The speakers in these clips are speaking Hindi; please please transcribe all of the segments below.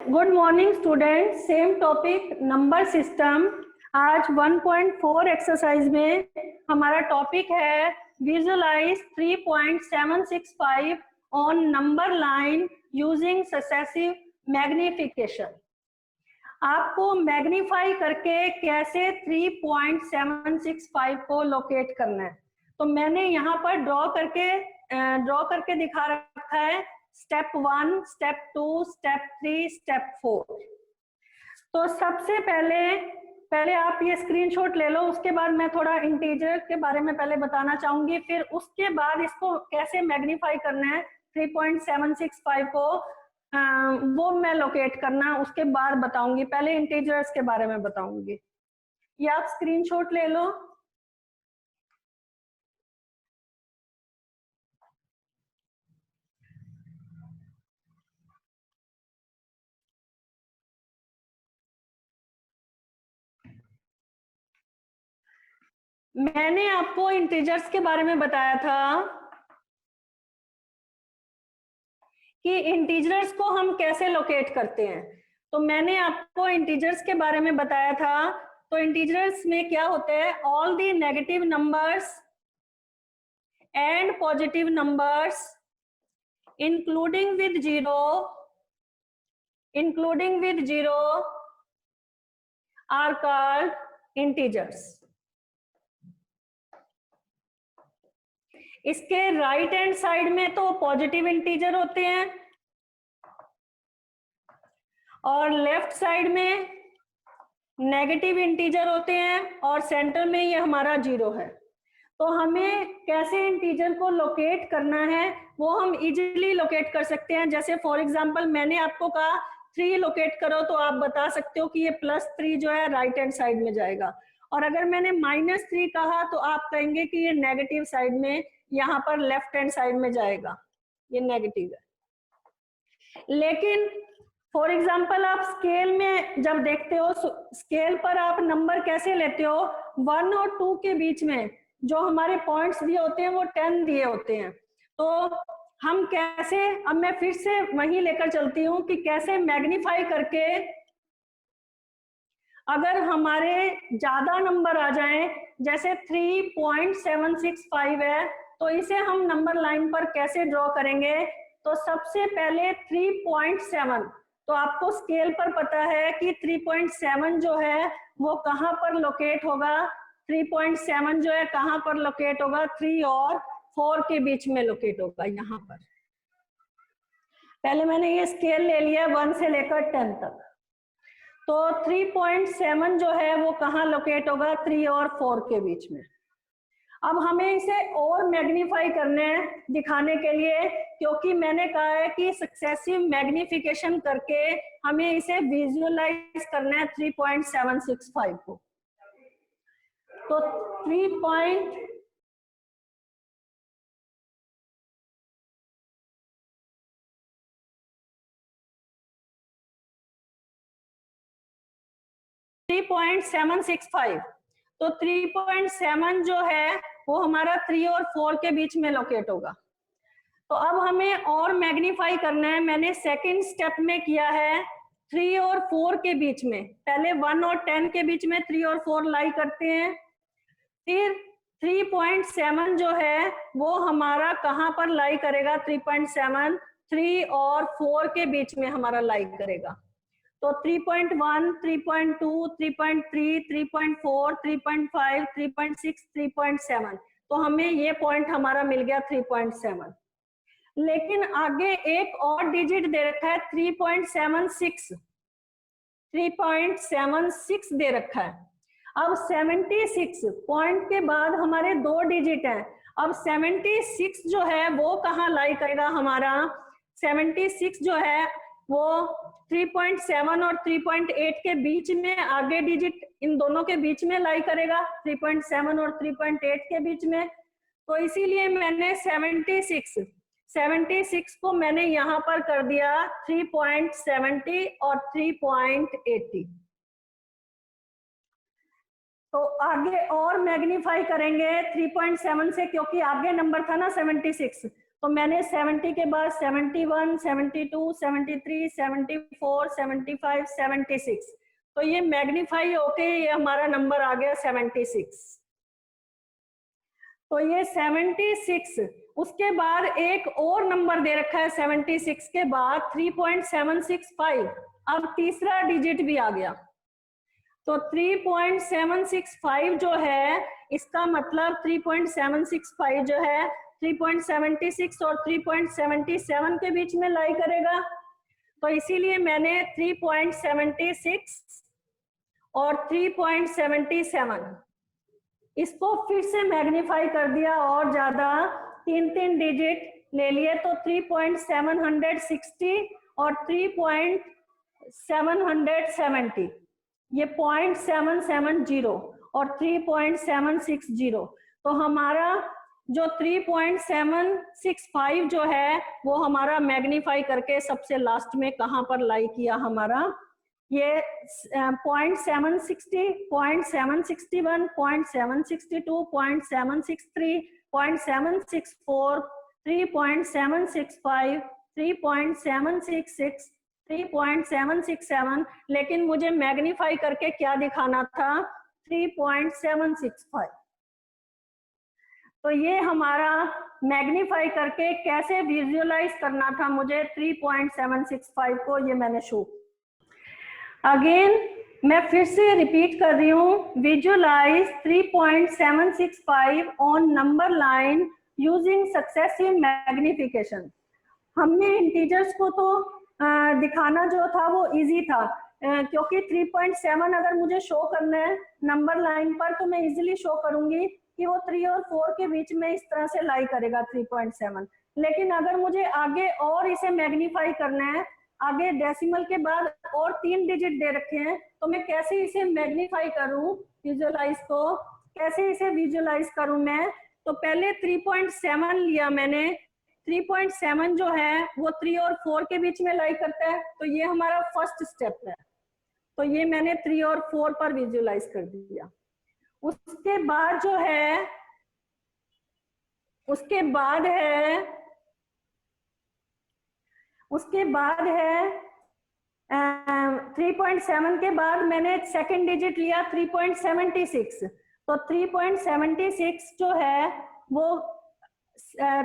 Good morning student. Same topic number system. आज 1.4 एक्सरसाइज में हमारा टॉपिक है visualise 3.765 on number line using successive magnification. आपको मैग्नीफाई करके कैसे 3.765 को लोकेट करना है, तो मैंने यहाँ पर ड्रॉ करके दिखा रखा है स्टेप 1, स्टेप 2, स्टेप 3, स्टेप 4। तो सबसे पहले आप ये स्क्रीनशॉट ले लो, उसके बाद मैं थोड़ा इंटीजर के बारे में पहले बताना चाहूंगी, फिर उसके बाद इसको कैसे मैग्नीफाई करना है 3.765 को वो मैं लोकेट करना उसके बाद बताऊंगी। पहले इंटीजर्स के बारे में बताऊंगी। ये आप स्क्रीनशॉट ले लो। मैंने आपको इंटीजर्स के बारे में बताया था कि इंटीजर्स को हम कैसे लोकेट करते हैं। तो मैंने आपको इंटीजर्स के बारे में बताया था। तो इंटीजर्स में क्या होते हैं, all the negative numbers and positive numbers including with zero are called integers. इसके राइट हैंड साइड में तो पॉजिटिव इंटीजर होते हैं और लेफ्ट साइड में नेगेटिव इंटीजर होते हैं और सेंटर में ये हमारा जीरो है। तो हमें कैसे इंटीजर को लोकेट करना है वो हम इजीली लोकेट कर सकते हैं। जैसे फॉर एग्जांपल मैंने आपको कहा 3 लोकेट करो, तो आप बता सकते हो कि ये +3 जो है राइट हैंड साइड में जाएगा। और अगर मैंने -3 कहा तो आप कहेंगे कि ये नेगेटिव साइड में, यहाँ पर लेफ्ट हैंड साइड में जाएगा, ये नेगेटिव है। लेकिन फॉर एग्जाम्पल आप स्केल में जब देखते हो, स्केल पर आप नंबर कैसे लेते हो, 1 और 2 के बीच में जो हमारे पॉइंट्स दिए होते हैं वो 10 दिए होते हैं। तो हम कैसे, अब मैं फिर से वहीं लेकर चलती हूँ कि कैसे मैग्नीफाई करके अगर हमारे ज्यादा नंबर आ जाएं, जैसे 3.765 है, तो इसे हम नंबर लाइन पर कैसे ड्रॉ करेंगे। तो सबसे पहले 3.7, तो आपको स्केल पर पता है कि 3.7 जो है वो कहां पर लोकेट होगा। 3.7 जो है कहां पर लोकेट होगा, 3 और 4 के बीच में लोकेट होगा। यहाँ पर पहले मैंने ये स्केल ले लिया 1 से लेकर 10 तक। तो 3.7 जो है वो कहाँ लोकेट होगा, 3 और 4 के बीच में। अब हमें इसे और मैग्नीफाई करना है दिखाने के लिए, क्योंकि मैंने कहा है कि सक्सेसिव मैग्निफिकेशन करके हमें इसे विजुअलाइज करना है 3.765 को। तो 3.765, तो 3.7 जो है वो हमारा 3 और 4 के बीच में लोकेट होगा। तो अब हमें और मैग्नीफाई करना है। मैंने सेकंड स्टेप में किया है 3 और 4 के बीच में। पहले 1 और 10 के बीच में 3 और 4 लाई करते हैं। फिर 3.7 जो है वो हमारा कहां पर लाई करेगा, 3.7 3 और 4 के बीच में हमारा लाई करेगा। तो 3.1, 3.2, 3.3, 3.4, 3.5, 3.6, 3.7, तो हमें ये पॉइंट हमारा मिल गया 3.7। लेकिन आगे एक और डिजिट दे रखा है 3.76 दे रखा है। अब 76 पॉइंट के बाद हमारे 2 डिजिट हैं। अब 76 जो है वो कहाँ लाई करेगा हमारा, 76 जो है वो 3.7 और 3.8 के बीच में, आगे डिजिट इन दोनों के बीच में लाई करेगा, 3.7 और 3.8 के बीच में। तो इसीलिए मैंने 76 को मैंने यहाँ पर कर दिया 3.70 और 3.80। तो आगे और मैग्नीफाई करेंगे 3.7 से, क्योंकि आगे नंबर था ना 76, तो मैंने 70 के बाद 71, 72, 73, 74, 75, 76, तो ये मैग्नीफाई होके ये हमारा नंबर आ गया 76। तो ये 76, उसके बाद एक और नंबर दे रखा है 76 के बाद 3.765, अब तीसरा डिजिट भी आ गया। तो 3.765 जो है, इसका मतलब 3.765 जो है 3.76 और 3.77 के बीच में लाई करेगा। तो इसीलिए मैंने 3.76 और 3.77 इसको फिर से मैग्नीफाई कर दिया और ज्यादा, तीन डिजिट ले लिए। तो 3.760 और 3.770, ये 0.770 और 3.760। तो हमारा जो 3.765 जो है वो हमारा मैग्नीफाई करके सबसे लास्ट में कहाँ पर लाई किया हमारा, ये 0.760, 0.761, 0.762, 0.763, 0.764, 3.765, 3.766, 3.767, लेकिन मुझे मैग्नीफाई करके क्या दिखाना था, 3.765। तो ये हमारा मैग्नीफाई करके कैसे विजुअलाइज करना था मुझे 3.765 को, ये मैंने शो। अगेन मैं फिर से रिपीट कर रही हूँ, visualise 3.765 on number line using successive magnification. हमने इंटीजर्स को तो दिखाना जो था वो इजी था, क्योंकि 3.7 अगर मुझे शो करना है नंबर लाइन पर तो मैं इजीली शो करूंगी कि वो 3 और 4 के बीच में इस तरह से लाई करेगा 3.7। लेकिन अगर मुझे आगे और इसे मैग्नीफाई करना है, आगे डेसिमल के बाद और 3 डिजिट दे रखे हैं, तो मैं कैसे इसे मैग्नीफाई करूं, विजुअलाइज को कैसे इसे विजुअलाइज करूं मैं। तो पहले 3.7 लिया मैंने, 3.7 जो है वो 3 और 4 के बीच में लाई करता है, तो ये हमारा फर्स्ट स्टेप है। तो ये मैंने 3 और 4 पर विजुअलाइज कर दिया। उसके बाद जो है, उसके बाद है 3.7 के बाद मैंने सेकंड डिजिट लिया 3.76। तो 3.76 जो है वो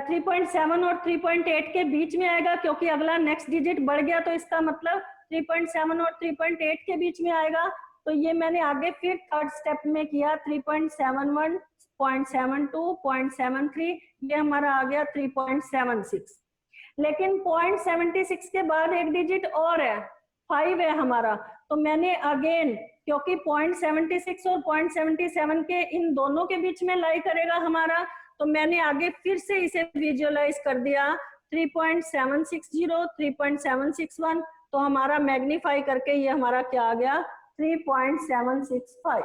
3.7 और 3.8 के बीच में आएगा, क्योंकि अगला नेक्स्ट डिजिट बढ़ गया, तो इसका मतलब 3.7 और 3.8 के बीच में आएगा। तो ये मैंने आगे फिर थर्ड स्टेप में किया 3.71, 0.72, 0.73, ये हमारा आ गया 3.76। लेकिन 0.76 के बाद एक डिजिट और है, 5 है हमारा। तो मैंने अगेन, क्योंकि 0.76 और 0.77 के इन दोनों के बीच में लाई करेगा हमारा, तो मैंने आगे फिर से इसे विजुअलाइज कर दिया 3.760, 3.761। तो हमारा मैग्नीफाई करके ये हमारा क्या आ गया, 3.765।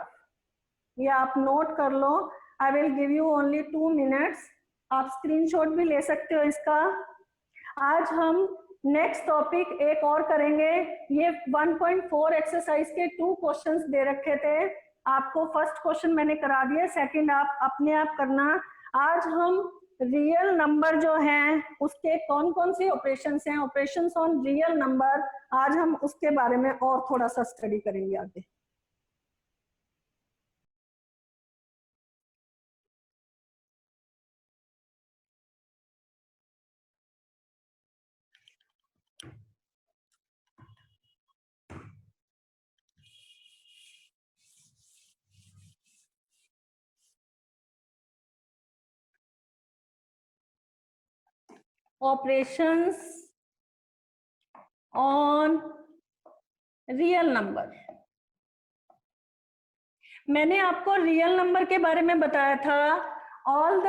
ये आप नोट कर लो। I will give you only 2 minutes, आप स्क्रीनशॉट भी ले सकते हो इसका। आज हम नेक्स्ट टॉपिक एक और करेंगे। ये 1.4 एक्सरसाइज के 2 क्वेश्चंस दे रखे थे आपको। फर्स्ट क्वेश्चन मैंने करा दिया, सेकंड आप अपने आप करना। आज हम रियल नंबर जो हैं उसके कौन कौन से ऑपरेशंस हैं, ऑपरेशंस ऑन रियल नंबर, आज हम उसके बारे में और थोड़ा सा स्टडी करेंगे आगे। Operations on real number. मैंने आपको रियल नंबर के बारे में बताया था, all the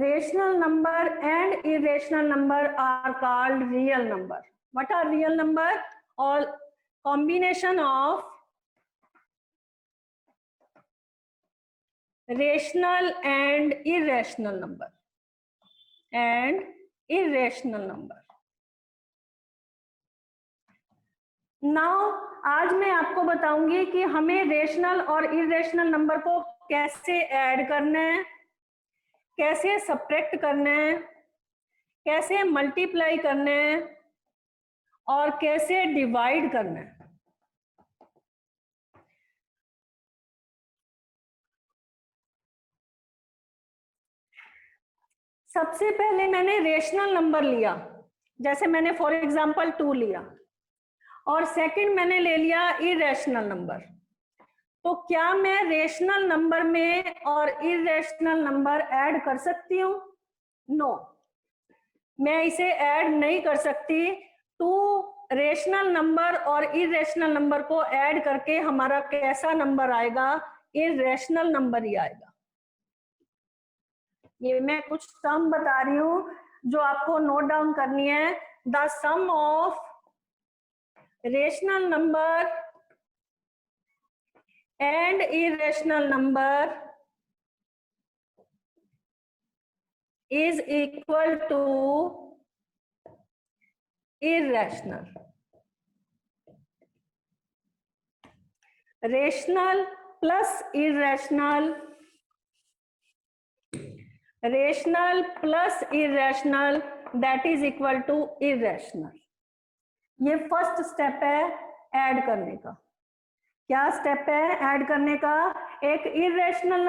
rational number and irrational number are called real number. What are real number? All combination of rational and irrational number now आज मैं आपको बताऊंगी कि हमें रेशनल और इरेशनल नंबर को कैसे ऐड करना है, कैसे सब्ट्रैक्ट करना है, कैसे मल्टीप्लाई करना है और कैसे डिवाइड करना है। सबसे पहले मैंने रेशनल नंबर लिया, जैसे मैंने फॉर एग्जांपल 2 लिया, और सेकंड मैंने ले लिया इरेशनल नंबर। तो क्या मैं रेशनल नंबर में और इरेशनल नंबर ऐड कर सकती हूँ? नो, मैं इसे ऐड नहीं कर सकती। टू रेशनल नंबर और इरेशनल नंबर को ऐड करके हमारा कैसा नंबर आएगा? इरेशनल नंबर ही आएगा। ये मैं कुछ सम बता रही हूँ जो आपको नोट डाउन करनी है। The sum of rational number and irrational number is equal to irrational. Rational plus irrational, rational plus irrational, that is equal to irrational. ये फर्स्ट स्टेप है ऐड करने का। क्या स्टेप है ऐड करने का? एक इरेशनल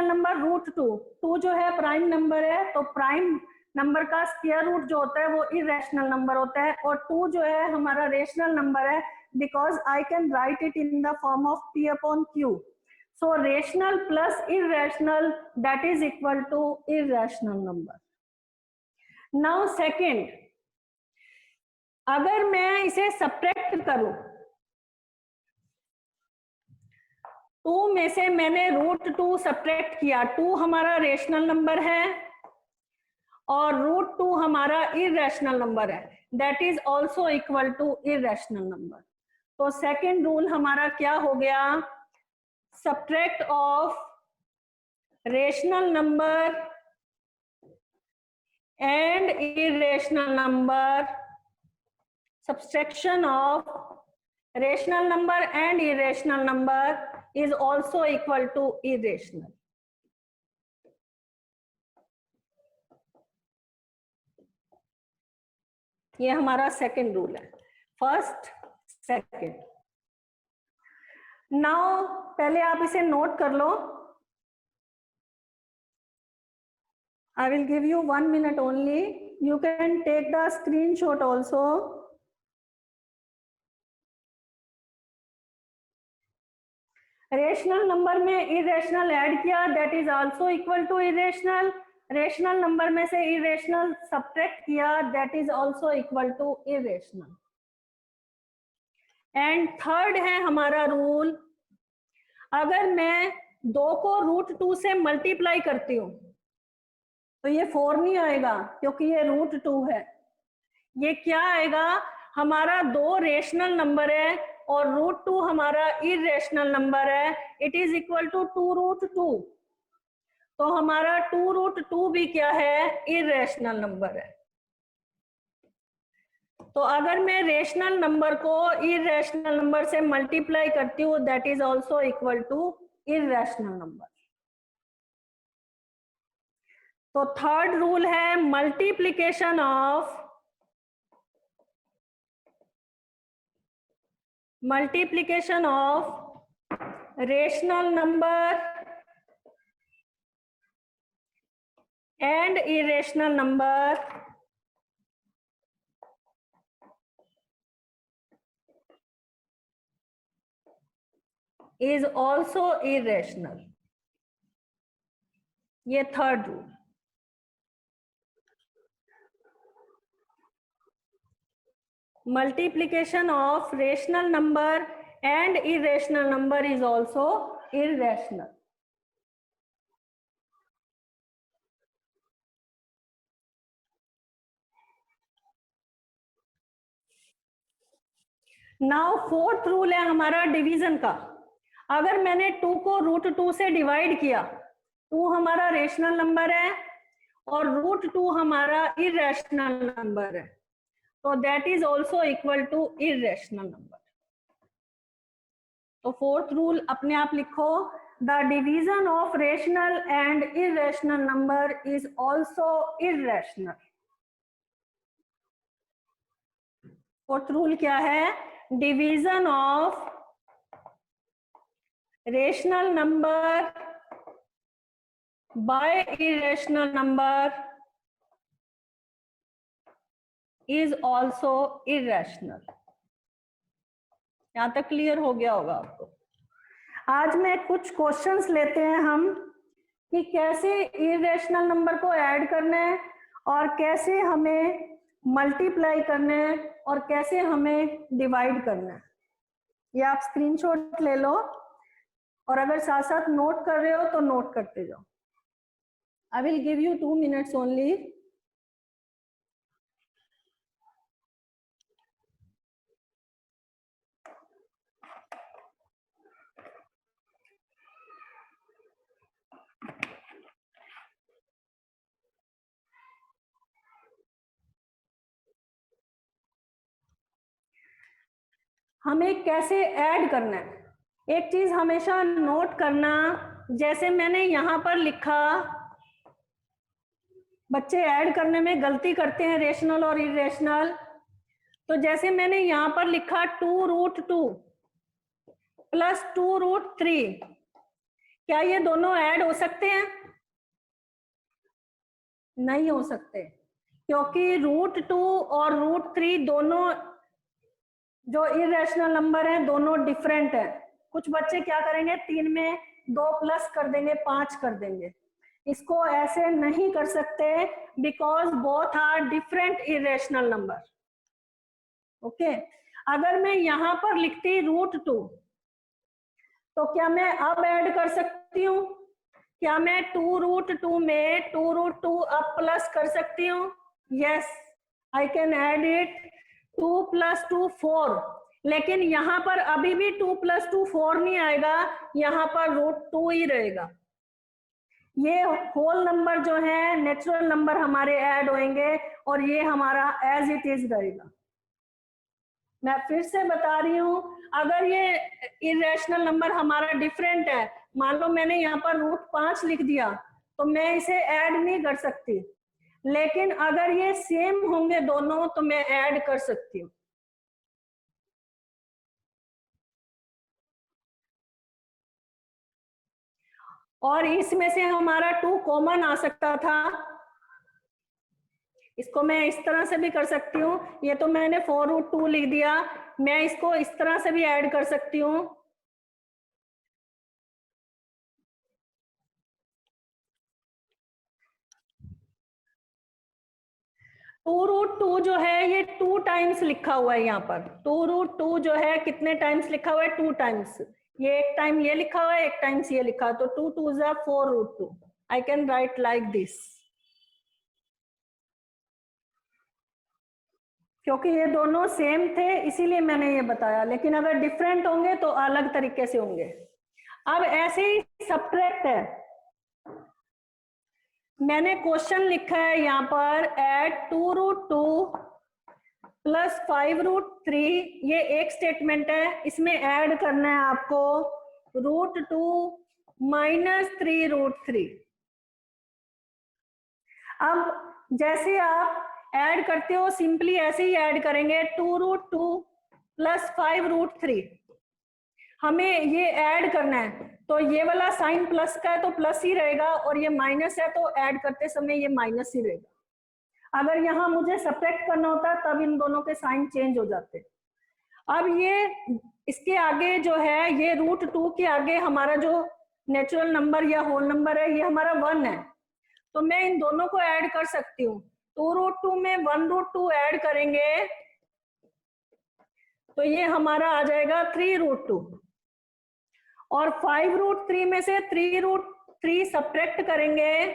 नंबर रूट 2 जो है प्राइम नंबर है, तो प्राइम नंबर का स्क्वायर रूट जो होता है वो इरेशनल नंबर होता है, और 2 जो है हमारा रेशनल नंबर है, because I can write it in the form of p upon q. So rational plus irrational that is equal to irrational number. Now second, अगर मैं इसे सब्ट्रैक्ट करूं, 2 में से मैंने रूट 2 सब्ट्रैक्ट किया, 2 हमारा रेशनल नंबर है और रूट 2 हमारा इरेशनल नंबर है, that is also equal to irrational number. तो सेकेंड रूल हमारा क्या हो गया? Subtract of rational number and irrational number, subtraction of rational number and irrational number is also equal to irrational. ये हमारा सेकेंड रूल है. First, second. नाउ पहले आप इसे नोट कर लो. I will give you 1 minute only. You can take the screenshot also. Rational number में इरेशनल ऐड किया, that is also equal to irrational. Rational number में से इरेशनल सब्ट्रैक्ट किया, that is also equal to irrational. And third है हमारा रूल, अगर मैं 2 को रूट 2 से मल्टीप्लाई करती हूँ तो ये 4 नहीं आएगा क्योंकि ये रूट 2 है. ये क्या आएगा? हमारा 2 रेशनल नंबर है और रूट 2 हमारा इरेशनल नंबर है. It is equal to 2 root 2. तो हमारा 2 रूट 2 भी क्या है? इरेशनल नंबर है. तो अगर मैं रेशनल नंबर को इरेशनल नंबर से मल्टीप्लाई करती हूँ, that is also equal to irrational number. तो थर्ड रूल है multiplication of rational number and irrational number is also irrational. ये third rule. Multiplication of rational number and irrational number is also irrational. Now fourth rule है हमारा डिवीजन का. अगर मैंने 2 को रूट 2 से डिवाइड किया, 2 हमारा रेशनल नंबर है और रूट 2 हमारा इरेशनल नंबर है, तो that is also equal to irrational number. तो फोर्थ रूल अपने आप लिखो, the division of rational and irrational number is also irrational. Fourth rule क्या है? Division of rational number by irrational number is also irrational. यहां तक क्लियर हो गया होगा आपको. आज में कुछ क्वेश्चंस लेते हैं हम कि कैसे इरेशनल नंबर को ऐड करना है और कैसे हमें मल्टीप्लाई करना है और कैसे हमें डिवाइड करना है. ये आप स्क्रीनशॉट ले लो और अगर साथ साथ नोट कर रहे हो तो नोट करते जाओ. आई will give you 2 minutes only. हमें कैसे ऐड करना है, एक चीज हमेशा नोट करना. जैसे मैंने यहां पर लिखा, बच्चे ऐड करने में गलती करते हैं रेशनल और इरेशनल. तो जैसे मैंने यहां पर लिखा 2√2 प्लस 2√3, क्या ये दोनों ऐड हो सकते हैं? नहीं हो सकते, क्योंकि √2 और √3 दोनों जो इरेशनल नंबर है दोनों डिफरेंट है. कुछ बच्चे क्या करेंगे, 3 में 2 प्लस कर देंगे, 5 कर देंगे. इसको ऐसे नहीं कर सकते because both are different irrational number. Okay, अगर मैं यहां पर लिखती √2 तो क्या मैं अब ऐड कर सकती हूँ? क्या मैं 2√2 में 2√2 अब प्लस कर सकती हूँ? Yes, I can add it. 2 + 2 4. लेकिन यहां पर अभी भी 2 + 2 4 नहीं आएगा, यहां पर √2 ही रहेगा. ये होल नंबर जो है नेचुरल नंबर हमारे ऐड होंगे और ये हमारा एज इट इज रहेगा. मैं फिर से बता रही हूं, अगर ये इरेशनल नंबर हमारा डिफरेंट है, मान लो मैंने यहाँ पर √5 लिख दिया, तो मैं इसे ऐड नहीं कर सकती. लेकिन अगर ये सेम होंगे दोनों तो मैं ऐड कर सकती हूँ. और इसमें से हमारा 2 कॉमन आ सकता था. इसको मैं इस तरह से भी कर सकती हूँ. ये तो मैंने 4√2 लिख दिया, मैं इसको इस तरह से भी ऐड कर सकती हूँ. √2 जो है ये 2 टाइम्स लिखा हुआ है. यहाँ पर 2√2 जो है कितने टाइम्स लिखा हुआ है? 2 टाइम्स. ये एक टाइम ये लिखा हुआ है, एक टाइम्स ये लिखा, तो 2 2 = 4√2. आई कैन राइट लाइक दिस. क्योंकि ये दोनों सेम थे इसीलिए मैंने ये बताया, लेकिन अगर डिफरेंट होंगे तो अलग तरीके से होंगे. अब ऐसे ही सब्ट्रैक्ट है. मैंने क्वेश्चन लिखा है यहाँ पर ऐड 2√2 प्लस 5√3. ये एक स्टेटमेंट है, इसमें ऐड करना है आपको √2 माइनस 3√3. अब जैसे आप ऐड करते हो सिंपली ऐसे ही ऐड करेंगे. 2√2 प्लस 5√3. हमें ये ऐड करना है तो ये वाला साइन प्लस का है तो प्लस ही रहेगा, और ये माइनस है तो ऐड करते समय ये माइनस ही रहेगा. अगर यहाँ मुझे सब्ट्रैक्ट करना होता तब इन दोनों के साइन चेंज हो जाते. अब ये इसके आगे जो है, ये √2 के आगे हमारा जो नेचुरल नंबर या होल नंबर है ये हमारा 1 है, तो मैं इन दोनों को ऐड कर सकती हूँ. 2√2 में 1√2 ऐड करेंगे तो ये हमारा आ जाएगा 3√2, और 5√3 में से 3√3 सब्ट्रैक्ट करेंगे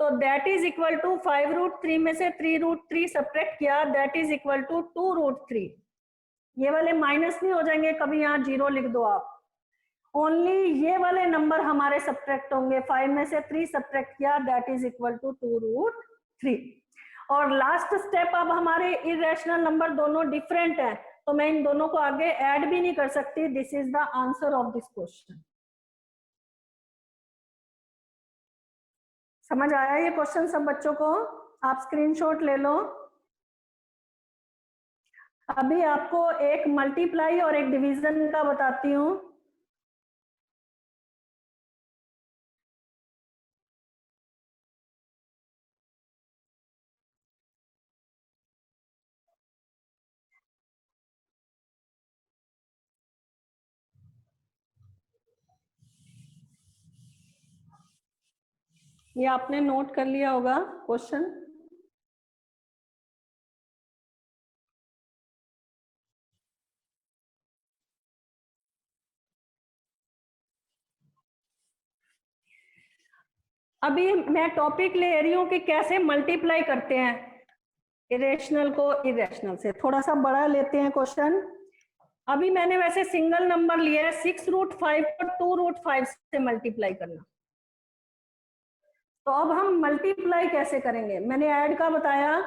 तो दैट इज इक्वल टू 5√3 में से 3√3 सब्ट्रैक्ट किया, दैट इज इक्वल टू 2√3. ये वाले माइनस नहीं हो जाएंगे, कभी यहाँ 0 लिख दो आप. ओनली ये वाले नंबर हमारे सब्ट्रैक्ट होंगे. 5 में से 3 सब्ट्रैक्ट किया, दैट इज इक्वल टू 2√3. और लास्ट स्टेप, अब हमारे इरेशनल नंबर दोनों डिफरेंट है तो मैं इन दोनों को आगे ऐड भी नहीं कर सकती. This is the answer of this question. समझ आया ये क्वेश्चन सब बच्चों को? आप स्क्रीनशॉट ले लो। अभी आपको एक मल्टीप्लाई और एक डिवीजन का बताती हूँ। ये आपने नोट कर लिया होगा क्वेश्चन। अभी मैं टॉपिक ले रही हूँ कि कैसे मल्टीप्लाई करते हैं इरेशनल को इरेशनल से। थोड़ा सा बड़ा लेते हैं क्वेश्चन। अभी मैंने वैसे सिंगल नंबर लिया है 6√5 को 2√5 से मल्टीप्लाई करना। तो अब हम मल्टीप्लाई कैसे करेंगे, मैंने ऐड का बताया।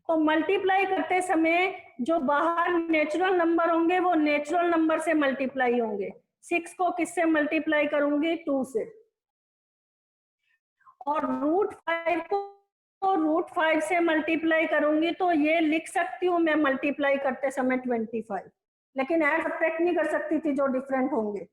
तो मल्टीप्लाई करते समय जो बाहर नेचुरल नंबर होंगे वो नेचुरल नंबर से मल्टीप्लाई होंगे। 6 को किससे मल्टीप्लाई करूंगी? 2 से। और √5 को √5 से मल्टीप्लाई करूंगी तो ये लिख सकती हूँ मैं मल्टीप्लाई करते समय 25, लेकिन ऐड सब्ट्रैक्ट नहीं कर सकती थी जो डिफरेंट होंगे।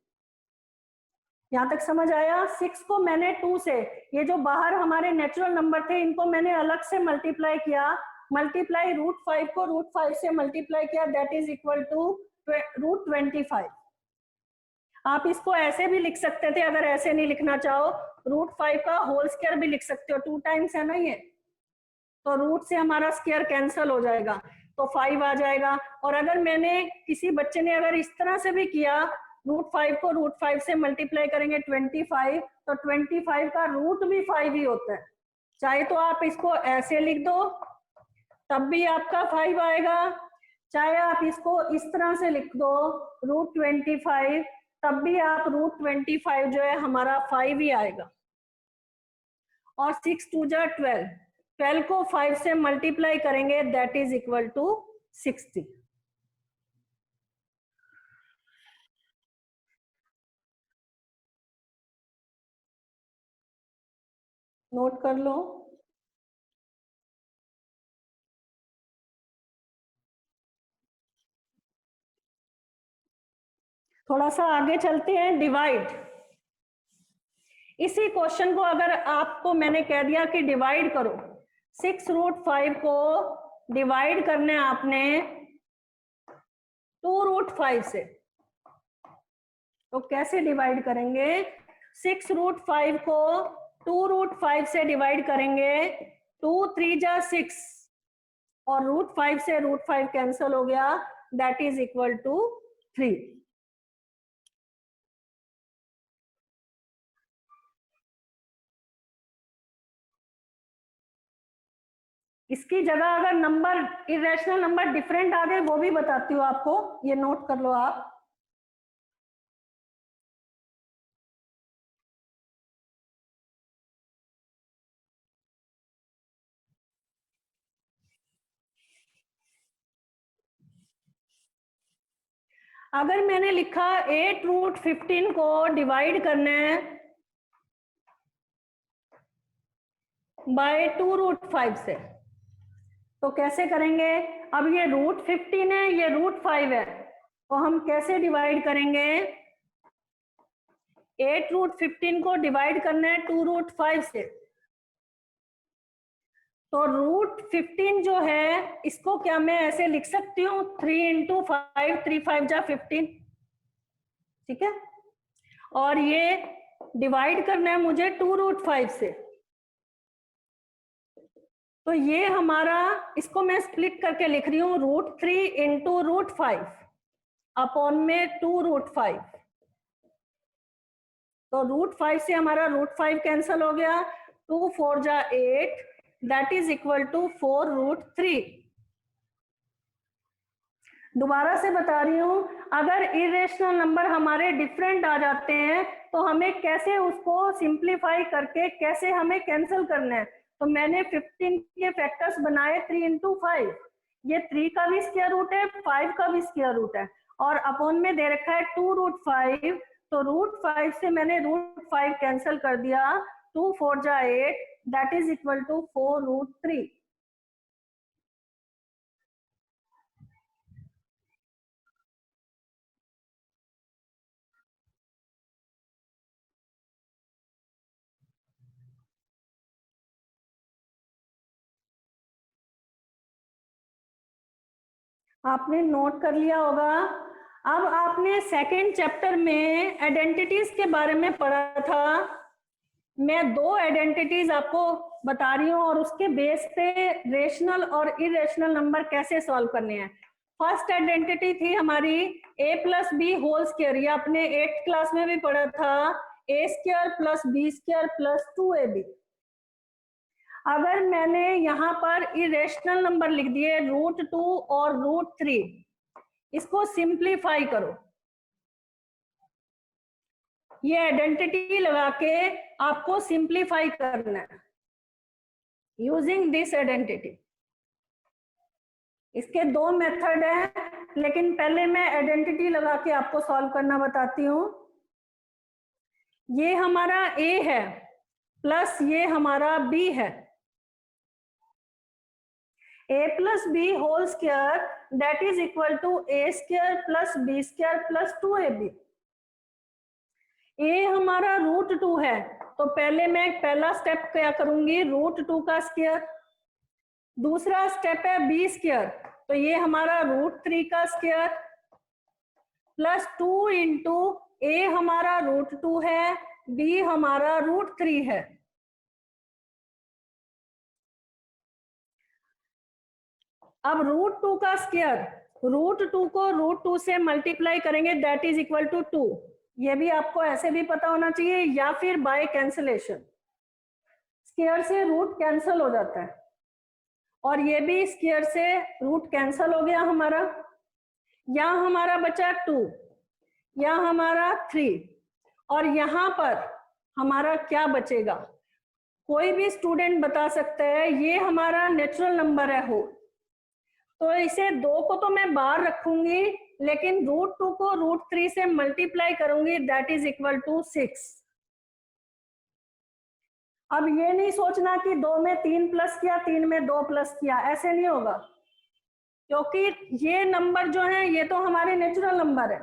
यहां तक समझ आया? 6 को मैंने 2 से, ये जो बाहर हमारे नेचुरल नंबर थे इनको मैंने अलग से मल्टीप्लाई किया। मल्टीप्लाई √5 को √5 से मल्टीप्लाई किया, दैट इज इक्वल टू √25। आप इसको ऐसे भी लिख सकते थे, अगर ऐसे नहीं लिखना चाहो √5 का होल स्क्वायर भी लिख सकते हो। 2 टाइम्स है ना ये, तो रूट से हमारा स्क्वायर कैंसिल हो जाएगा तो 5 आ जाएगा। और अगर मैंने किसी बच्चे ने अगर इस तरह से भी किया, √5 को √5 से मल्टीप्लाई करेंगे 25, तो 25 का रूट भी 5 ही होता है। चाहे तो आप इसको ऐसे लिख दो तब भी आपका 5 आएगा, चाहे आप इसको इस तरह से लिख दो √25 तब भी आप √25 जो है हमारा 5 ही आएगा। और 6 2 जा 12, 12 को 5 से मल्टीप्लाई करेंगे that is equal to 60। Note कर लो। थोड़ा सा आगे चलते हैं। डिवाइड, इसी क्वेश्चन को अगर आपको मैंने कह दिया कि डिवाइड करो, 6√5 को डिवाइड करने आपने 2√5 से, तो कैसे डिवाइड करेंगे? 6√5 को 2√5 से डिवाइड करेंगे, 2 3 जा 6 और √5 से √5 कैंसिल हो गया, दैट इज इक्वल टू 3। इसकी जगह अगर नंबर इरेशनल नंबर डिफरेंट आ गए वो भी बताती हूँ आपको, ये नोट कर लो आप। अगर मैंने लिखा 8√15 को डिवाइड करना है बाय 2√5 से, तो कैसे करेंगे? अब ये √15 है, ये √5 है, तो हम कैसे डिवाइड करेंगे? 8√15 को डिवाइड करना है 2√5 से, तो √15 जो है इसको क्या मैं ऐसे लिख सकती हूँ 3 × 5, 3 5 जा 15, ठीक है। और ये डिवाइड करना है मुझे 2√5 से, तो ये हमारा, इसको मैं स्प्लिट करके लिख रही हूँ √3 × √5 अपॉन में 2√5, तो √5 से हमारा √5 कैंसिल हो गया, 2 4 जा 8, दैट इज इक्वल टू 4√3। दोबारा से बता रही हूँ, अगर इरेशनल नंबर हमारे डिफरेंट आ जाते हैं तो हमें कैसे उसको सिंप्लीफाई करके कैसे हमें कैंसिल करना है। तो मैंने 15 के फैक्टर्स बनाए 3 × 5, ये 3 का भी स्क्वायर रूट है, 5 का भी स्क्वायर रूट है, और अपॉन में दे रखा है 2√5, तो √5 से मैंने √5 कैंसिल कर दिया, 2 4 जा 8, दैट इज इक्वल टू 4√3। आपने नोट कर लिया होगा। अब आपने सेकेंड चैप्टर में आइडेंटिटीज के बारे में पढ़ा था। मैं 2 आइडेंटिटीज आपको बता रही हूँ और उसके बेस पे रेशनल और इरेशनल नंबर कैसे सॉल्व करने हैं। फर्स्ट आइडेंटिटी थी हमारी a+b²। ये आपने 8th क्लास में भी पढ़ा था, a² + b² + 2ab। अगर मैंने यहाँ पर इरेशनल नंबर लिख दिए √2 और √3, इसको सिंप्लीफाई करो। ये आइडेंटिटी लगा के आपको सिंप्लीफाई करना है यूजिंग दिस आइडेंटिटी। इसके 2 मेथड हैं, लेकिन पहले मैं आइडेंटिटी लगा के आपको सॉल्व करना बताती हूँ। ये हमारा a है प्लस ये हमारा b है। a+b² that is equal to a² + b² + 2ab। a हमारा √2 है, तो पहले मैं पहला स्टेप क्या करूंगी, √2 का स्क्वायर। दूसरा स्टेप है b², तो ये हमारा √3 का स्क्वायर प्लस 2 इंटू a हमारा √2 है, b हमारा √3 है। अब √2 का स्क्वायर, √2 को √2 से मल्टीप्लाई करेंगे दैट इज इक्वल टू 2। ये भी आपको ऐसे भी पता होना चाहिए, या फिर बाय कैंसिलेशन, स्क्वायर से रूट कैंसल हो जाता है, और ये भी स्क्वायर से रूट कैंसल हो गया हमारा। यहाँ हमारा बचा 2, यहाँ हमारा 3, और यहाँ पर हमारा क्या बचेगा, कोई भी स्टूडेंट बता सकता है। ये हमारा नेचुरल नंबर है होल, तो इसे 2 को तो मैं बाहर रखूंगी, लेकिन √2 को √3 से मल्टीप्लाई करूंगी दैट इज इक्वल टू 6। अब ये नहीं सोचना कि 2 में 3 प्लस किया, 3 में 2 प्लस किया, ऐसे नहीं होगा, क्योंकि ये नंबर जो है ये तो हमारे नेचुरल नंबर है।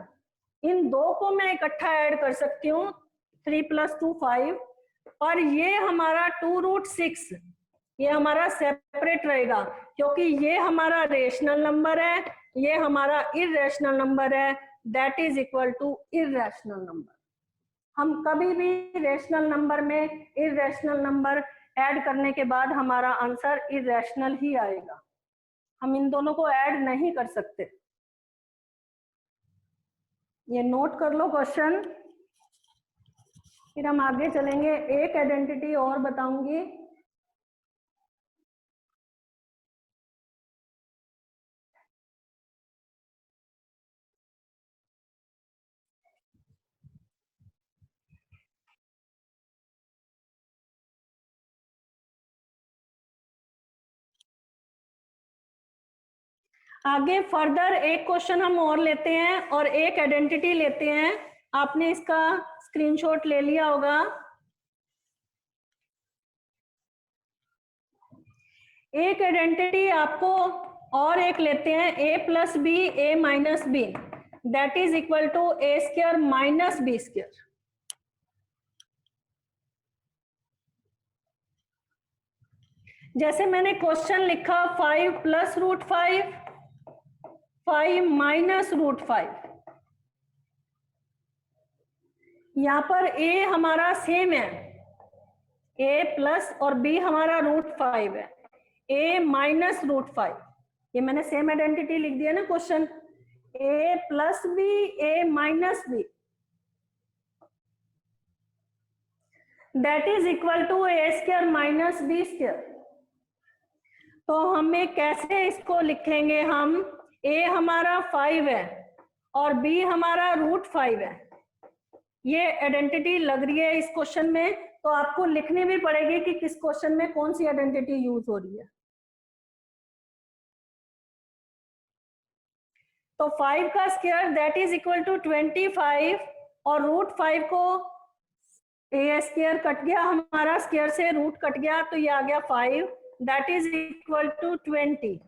इन 2 को मैं इकट्ठा ऐड कर सकती हूँ, 3 + 2 5, और ये हमारा 2√6 ये हमारा सेपरेट रहेगा, क्योंकि ये हमारा रेशनल नंबर है, ये हमारा इरेशनल नंबर है, that is equal to irrational number. हम कभी भी रेशनल नंबर में इरेशनल नंबर ऐड करने के बाद हमारा आंसर इरेशनल ही आएगा, हम इन दोनों को ऐड नहीं कर सकते। ये नोट कर लो क्वेश्चन, फिर हम आगे चलेंगे। एक आइडेंटिटी और बताऊंगी। आगे फर्दर एक क्वेश्चन हम और लेते हैं और एक आइडेंटिटी लेते हैं। आपने इसका स्क्रीनशॉट ले लिया होगा। एक आइडेंटिटी आपको और एक लेते हैं, a+b a-b that is equal to a² - b²। जैसे मैंने क्वेश्चन लिखा 5 + √5 5 - √5, यहाँ पर a हमारा सेम है, a प्लस और b हमारा √5 है, a - √5, ये मैंने सेम आइडेंटिटी लिख दिया ना question, a+b a-b that is equal to a² - b²। तो हमें कैसे इसको लिखेंगे, हम a हमारा 5 है और b हमारा √5 है। ये आइडेंटिटी लग रही है इस क्वेश्चन में, तो आपको लिखनी भी पड़ेगी कि किस क्वेश्चन में कौन सी आइडेंटिटी यूज हो रही है। तो 5 का square that is equal to 25, और √5 को ए स्क्वायर कट गया हमारा, स्क्वायर से रूट कट गया तो ये आ गया 5, दैट इज इक्वल टू 20।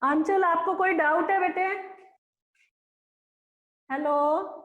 आंचल आपको कोई डाउट है बेटे? हेलो,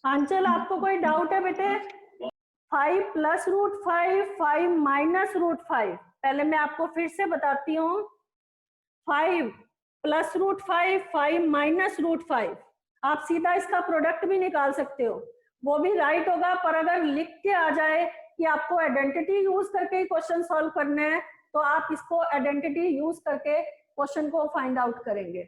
आंचल आपको कोई डाउट है बेटे? 5 प्लस रूट 5, 5 माइनस रूट 5, पहले मैं आपको फिर से बताती हूँ। 5 प्लस रूट 5, 5 माइनस रूट 5, आप सीधा इसका प्रोडक्ट भी निकाल सकते हो, वो भी राइट होगा। पर अगर लिख के आ जाए कि आपको आइडेंटिटी यूज करके क्वेश्चन सॉल्व करना है, तो आप इसको आइडेंटिटी यूज करके क्वेश्चन को फाइंड आउट करेंगे।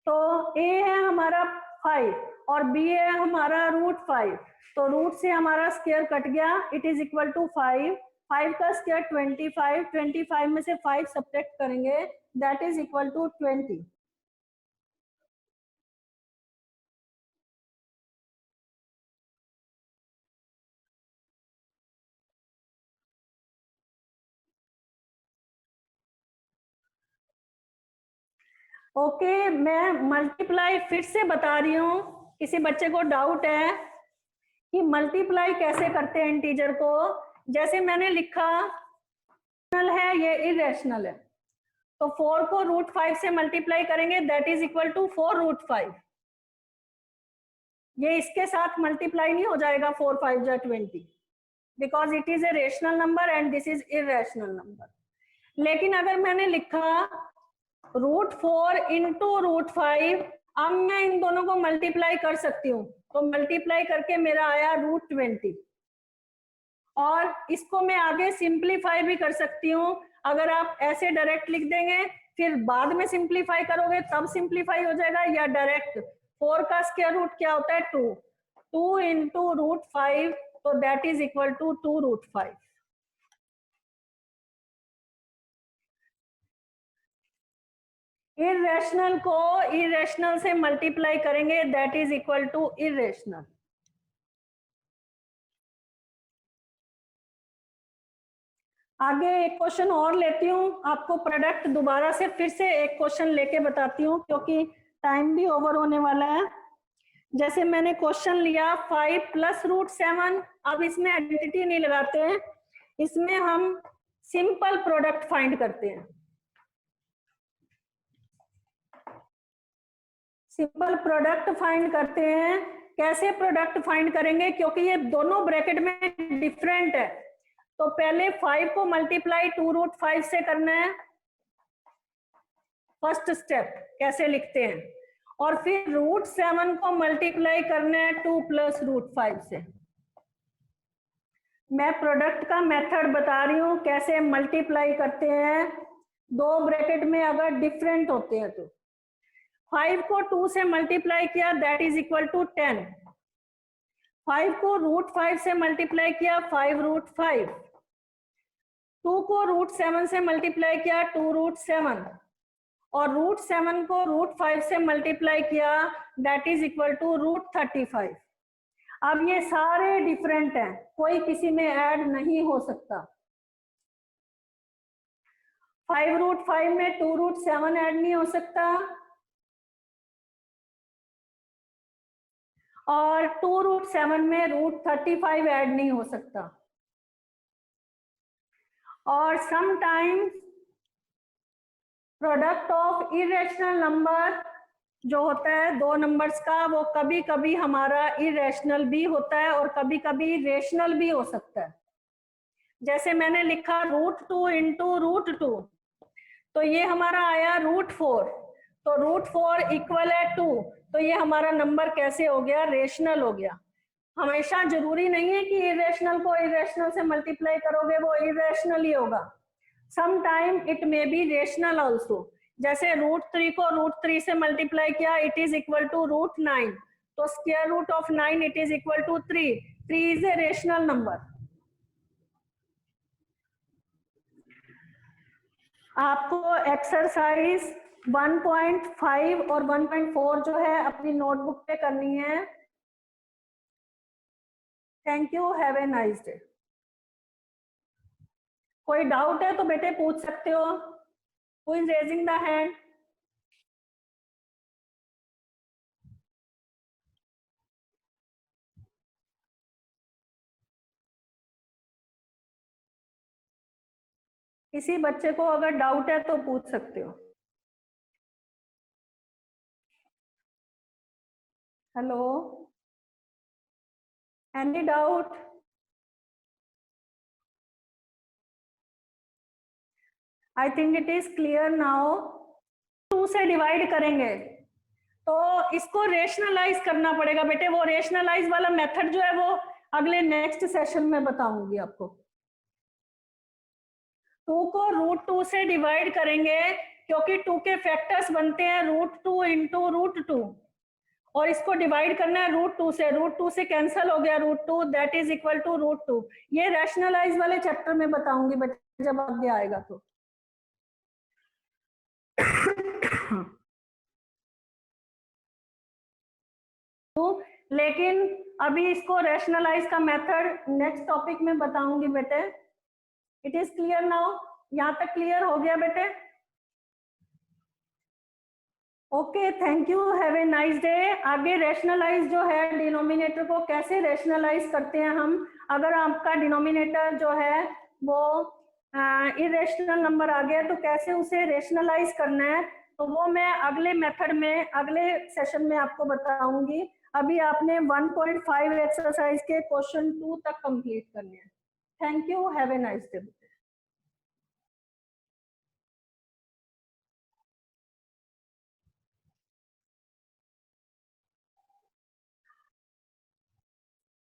तो ए है हमारा 5 और बी है हमारा रूट 5, तो रूट से हमारा स्क्वायर कट गया, इट इज इक्वल टू 5, 5 का स्क्वायर 25, 25 में से 5 सब्ट्रैक्ट करेंगे, that is equal to 20। Okay, मैं मल्टीप्लाई फिर से बता रही हूँ, किसी बच्चे को डाउट है कि मल्टीप्लाई कैसे करते हैं इंटीजर को। जैसे मैंने लिखा है, ये इरेशनल है, तो 4 को रूट 5 से मल्टीप्लाई करेंगे, that is equal to 4 root 5। ये इसके साथ मल्टीप्लाई नहीं हो जाएगा 4 5 जा 20, because it is a rational number and this is irrational number. लेकिन अगर मैंने लिखा रूट 4 इंटू रूट 5, अब मैं इन दोनों को मल्टीप्लाई कर सकती हूँ, तो मल्टीप्लाई करके मेरा आया रूट 20। और इसको मैं आगे सिंप्लीफाई भी कर सकती हूँ। अगर आप ऐसे डायरेक्ट लिख देंगे फिर बाद में सिंप्लीफाई करोगे तब सिंप्लीफाई हो जाएगा, या डायरेक्ट 4 का स्क्वायर रूट क्या होता है 2, 2 इंटू रूट 5, तो that is equal to 2 root 5। Irrational को इरेशनल से मल्टीप्लाई करेंगे, that is equal to irrational. आगे एक क्वेश्चन और लेती हूँ, आपको प्रोडक्ट दोबारा से फिर से एक क्वेश्चन लेके बताती हूँ क्योंकि टाइम भी ओवर होने वाला है। जैसे मैंने क्वेश्चन लिया 5 प्लस रूट 7, अब इसमें आइडेंटिटी नहीं लगाते हैं, इसमें हम सिंपल प्रोडक्ट फाइंड करते हैं। सिंपल प्रोडक्ट फाइंड करते हैं। कैसे प्रोडक्ट फाइंड करेंगे, क्योंकि ये दोनों ब्रैकेट में डिफरेंट है, तो पहले 5 को मल्टीप्लाई 2 रूट 5 से करना है, फर्स्ट स्टेप कैसे लिखते हैं, और फिर रूट 7 को मल्टीप्लाई करना है 2 प्लस रूट 5 से। मैं प्रोडक्ट का मेथड बता रही हूँ कैसे मल्टीप्लाई करते हैं, दो ब्रैकेट में अगर डिफरेंट होते हैं तो। 5 को 2 से मल्टीप्लाई किया, दैट इज इक्वल टू 10। 5 को रूट 5 से मल्टीप्लाई किया, 5 रूट 5। 2 को रूट 7 से मल्टीप्लाई किया, 2 रूट 7, और रूट 7 को रूट 5 से मल्टीप्लाई किया, that is equal to root 35। अब ये सारे डिफरेंट हैं, कोई किसी में ऐड नहीं हो सकता। 5 रूट 5 में 2 रूट 7 ऐड नहीं हो सकता, और 2 रूट 7 में रूट 35 ऐड नहीं हो सकता। और sometimes product of irrational number जो होता है दो नंबर्स का, वो कभी कभी हमारा इरेशनल भी होता है और कभी कभी रेशनल भी हो सकता है। जैसे मैंने लिखा रूट 2 इंटू रूट 2, तो ये हमारा आया रूट 4, तो रूट 4 इक्वल है 2, तो ये हमारा नंबर कैसे हो गया, रेशनल हो गया। हमेशा जरूरी नहीं है कि इरेशनल को इरेशनल से मल्टीप्लाई करोगे वो इरेशनल ही होगा, some time it may be rational also. जैसे √3 को √3 से मल्टीप्लाई किया, इट इज इक्वल टू √9, तो square root of 9 it is equal to 3। 3 is a rational number. आपको एक्सरसाइज 1.5 और 1.4 जो है अपनी नोटबुक पे करनी है। Thank you, have a nice day. कोई डाउट है तो बेटे पूछ सकते हो। Who is raising the hand? किसी बच्चे को अगर डाउट है तो पूछ सकते हो। Hello, any doubt? I think it is clear now. 2 से डिवाइड करेंगे तो इसको रेशनलाइज करना पड़ेगा बेटे। वो रेशनलाइज वाला मेथड जो है वो अगले नेक्स्ट सेशन में बताऊंगी आपको। 2 को √2 से डिवाइड करेंगे क्योंकि 2 के फैक्टर्स बनते हैं √2 इंटू √2, और इसको डिवाइड करना है √2 से। √2 से कैंसिल हो गया √2, दैट इज इक्वल टू √2। ये रैशनलाइज वाले चैप्टर में बताऊंगी बेटे जब आगे आएगा तो। लेकिन अभी इसको रैशनलाइज का मेथड नेक्स्ट टॉपिक में बताऊंगी बेटे। It is clear now? यहाँ तक क्लियर हो गया बेटे? Okay, thank you, have a nice day. आगे रैशनलाइज जो है डिनोमिनेटर को कैसे रैशनलाइज करते हैं हम, अगर आपका डिनोमिनेटर जो है वो इरेशनल नंबर आ गया तो कैसे उसे रैशनलाइज करना है, तो वो मैं अगले मेथड में अगले सेशन में आपको बताऊंगी। अभी आपने 1.5 एक्सरसाइज के क्वेश्चन 2 तक कंप्लीट करने हैं। Thank you, have a nice day.